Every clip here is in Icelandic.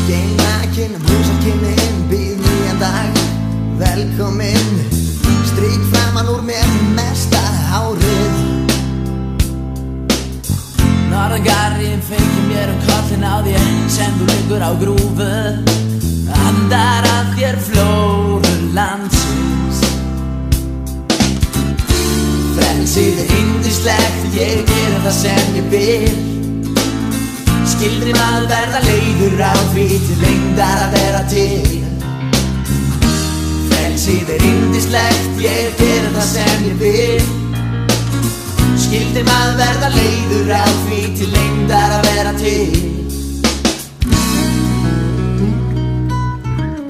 Gengnakin húsakynnin, býð nýjan dag. Velkomin, strík framan úr mér mesta hárið. Norðangarinn feykir mér kollinn á þér sem þú liggur á grúfu. Andar að þér flóru landsins. Frelsið yndislegt, ég geri það sem ég vil. Skildri maður verða leiður á því til lengdar að vera til. Frelsið yndislegt, ég geri það sem ég vil. Skildri maður verða leiður á því til lengdar að vera til.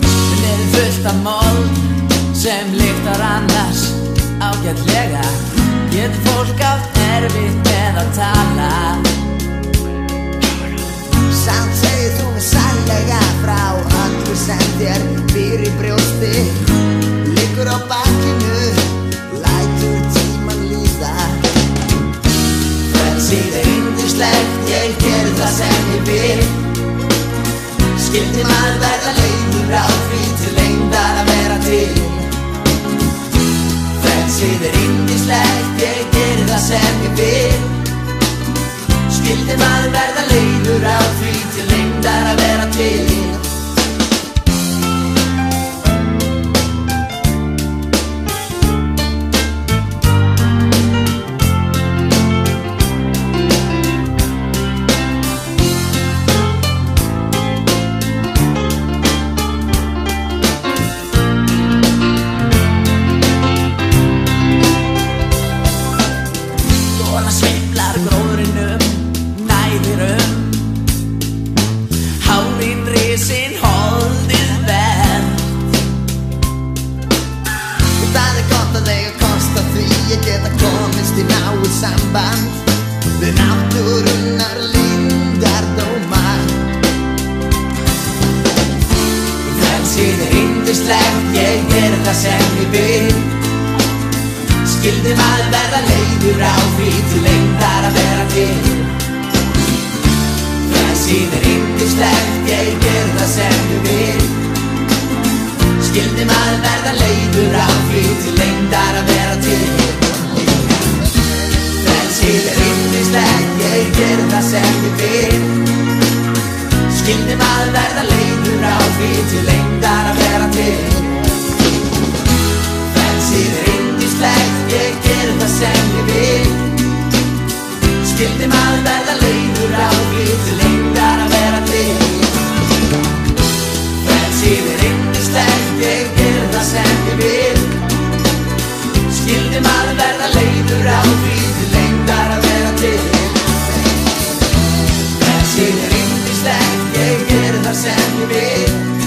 Við erum fullt af mold sem lyktar annars ágætlega. Getur fólk átt erfitt með að tala. Samt segir þú mig sannlega frá öllu sem þér býr í brjósti. Liggur á bakinu, lætur tíman líða. Frelsið yndislegt, ég geri það sem ég vil. Skyldi maður verða leiður á því til lengdar að vera til. Frelsið yndislegt, ég geri það sem ég vil. Skyldi maður verða leiður á því til lengdar að vera til. Svona sveiflar gróðrinum, næðir hárin risin holdið verð. Það gott að eiga kost á því að geta komist í náið samband við náttúrunnar lindardóma. Frelsið yndislegt, ég geri það sem ég vil. Skyldi maður verða leiður á því til lengdar að vera til. Frelsið yndislegt, ég geri það sem ég vil. Skyldi maður verða leiður á því til lengdar að vera til. Frelsið yndislegt, ég geri það sem ég vil. Skyldi maður verða leiður á því til lengdar að vera til. Frelsið yndislegt, ég geri það sem ég vil. Skyldi maður verða leiður á því til lengdar að vera til. Frelsið yndislegt, ég geri það sem ég vil. Skyldi maður verða leiður á því